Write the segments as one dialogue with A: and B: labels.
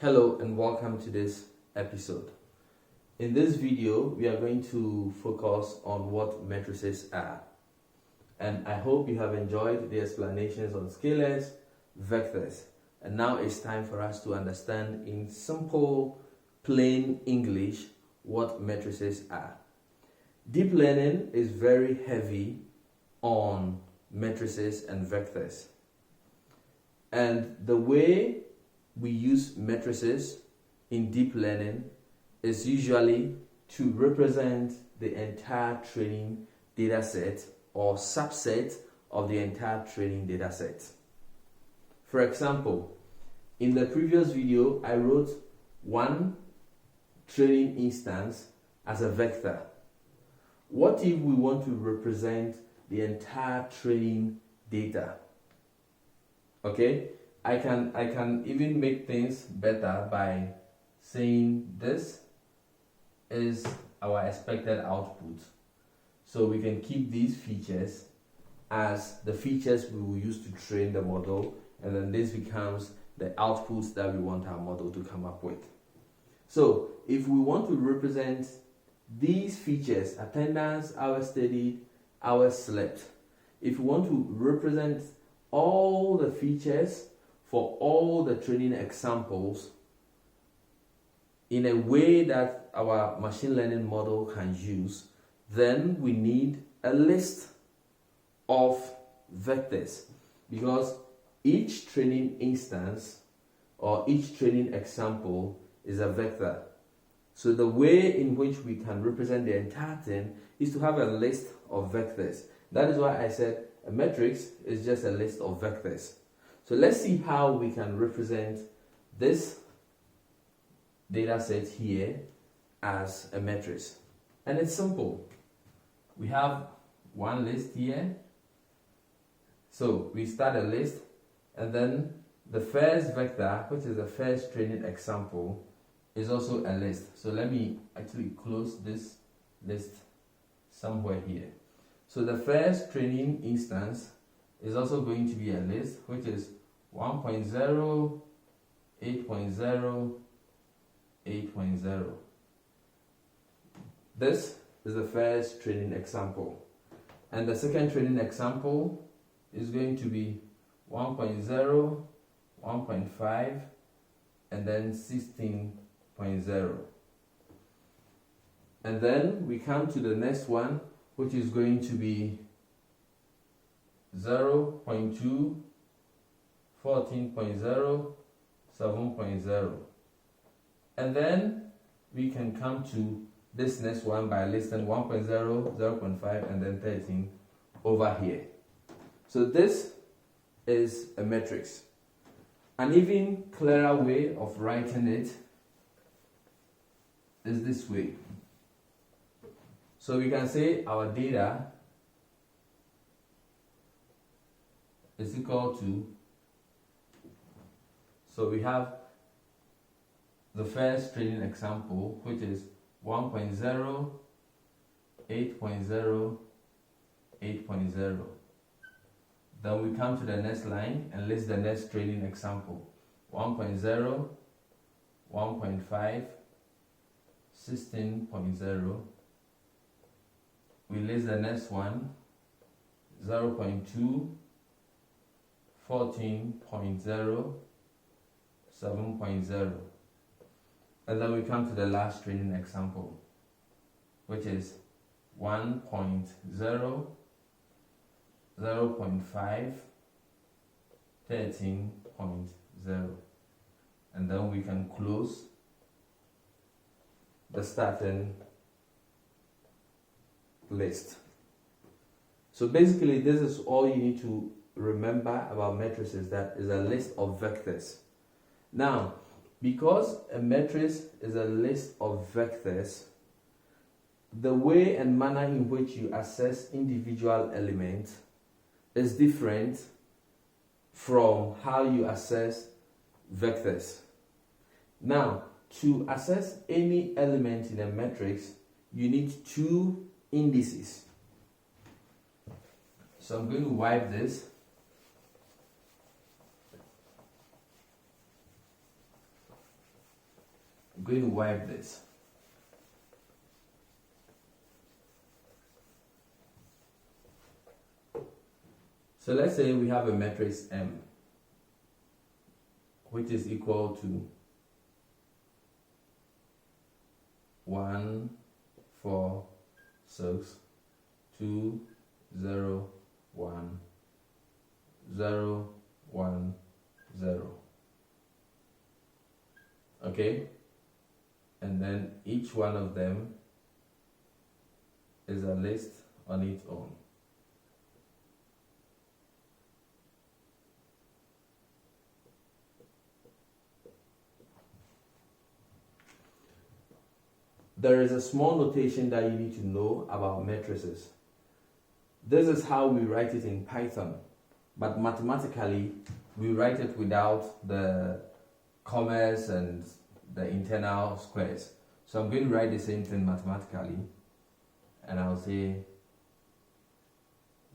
A: Hello and welcome to this episode. In this video, we are going to focus on what matrices are. And I hope you have enjoyed the explanations on scalars, vectors. And now it's time for us to understand in simple, plain English what matrices are. Deep learning is very heavy on matrices and vectors. And the way we use matrices in deep learning is usually to represent the entire training data set or subset of the entire training data set. For example, in the previous video, I wrote one training instance as a vector. What if we want to represent the entire training data? Okay, I can even make things better by saying this is our expected output. So we can keep these features as the features we will use to train the model, and then this becomes the outputs that we want our model to come up with. So if we want to represent these features, attendance, hours studied, hours slept, if we want to represent all the features for all the training examples in a way that our machine learning model can use, then we need a list of vectors, because each training instance or each training example is a vector. So the way in which we can represent the entire thing is to have a list of vectors. That is why I said a matrix is just a list of vectors. So let's see how we can represent this data set here as a matrix. And it's simple. We have one list here. So we start a list, and then the first vector, which is the first training example, is also a list. So let me actually close this list somewhere here. So the first training instance is also going to be a list, which is 1.0, 8.0, 8.0. This is the first training example. And the second training example is going to be 1.0, 1.5, and then 16.0. And then we come to the next one, which is going to be 0.2, 14.0, 7.0. And then we can come to this next one by listing 1.0, 0.5, and then 13 over here. So this is a matrix. An even clearer way of writing it is this way. So we can say our data is equal to, so we have the first training example, which is 1.0, 8.0, 8.0. Then we come to the next line and list the next training example. 1.0, 1.5, 16.0. We list the next one, 0.2, 14.0, 7.0. And then we come to the last training example, which is 1.0, 0.5, 13.0. And then we can close the starting list. So basically, this is all you need to remember about matrices, that is a list of vectors. Now, because a matrix is a list of vectors, the way and manner in which you assess individual elements is different from how you assess vectors. Now, to assess any element in a matrix, you need two indices. So I'm going to wipe this. I'm going to wipe this. So let's say we have a matrix M, which is equal to 1, 4, 6, 2, 0, 1, 0, 1, 0. Okay? And then each one of them is a list on its own. There is a small notation that you need to know about matrices. This is how we write it in Python, but mathematically we write it without the commas and the internal squares. So I'm going to write the same thing mathematically, and I'll say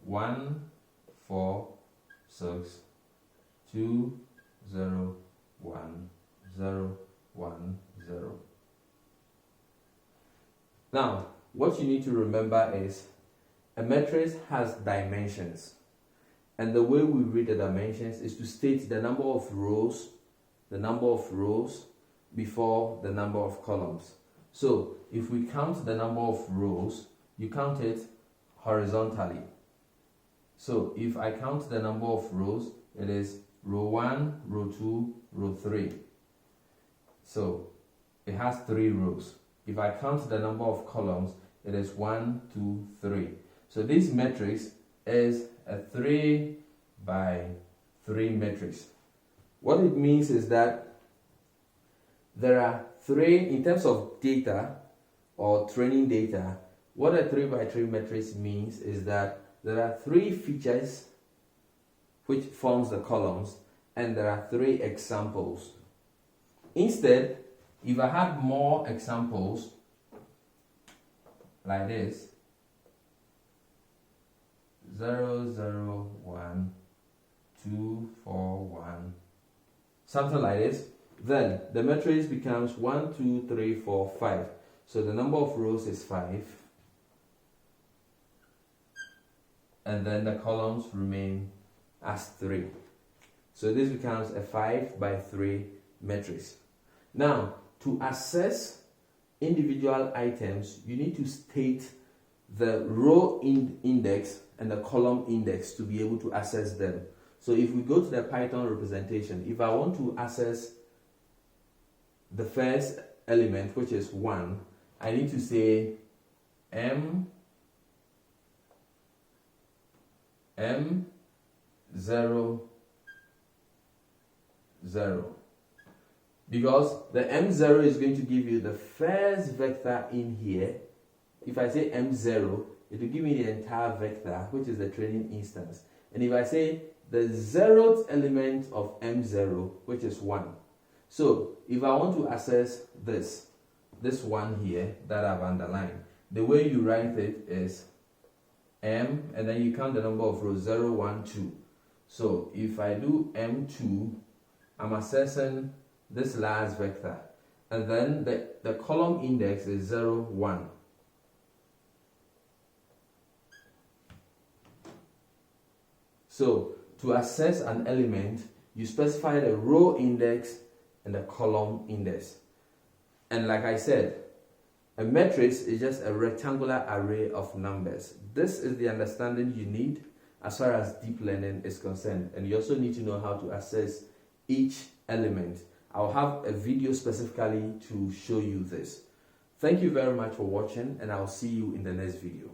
A: 1, 4, 6, 2, 0, 1, 0, 1, 0. Now, what you need to remember is a matrix has dimensions, and the way we read the dimensions is to state the number of rows before the number of columns. So if we count the number of rows, you count it horizontally. So if I count the number of rows, it is row 1, row 2, row 3. So it has 3 rows. If I count the number of columns, it is 1, 2, 3. So this matrix is a 3 by 3 matrix. What it means is that there are 3, in terms of data or training data, what a 3 by 3 matrix means is that there are 3 features which forms the columns, and there are 3 examples. Instead, if I had more examples like this, 0, 0, 1, 2, 4, 1, something like this, then the matrix becomes 1, 2, 3, 4, 5. So the number of rows is 5, and then the columns remain as 3. So this becomes a 5 by 3 matrix. Now, to access individual items, you need to state the row index and the column index to be able to access them. So if we go to the Python representation, if I want to access the first element, which is 1, I need to say M 0, 0. Because the M0 is going to give you the first vector in here. If I say M0, it will give me the entire vector, which is the training instance. And if I say the 0th element of M0, which is 1. So if I want to access this one here that I've underlined, the way you write it is M, and then you count the number of rows, 0, 1, 2. So if I do M2, I'm accessing this last vector, and then the column index is 0, 1. So to access an element, you specify the row index and the column index. And like I said, a matrix is just a rectangular array of numbers. This is the understanding you need as far as deep learning is concerned, and you also need to know how to access each element. I'll have a video specifically to show you this. Thank you very much for watching, and I'll see you in the next video.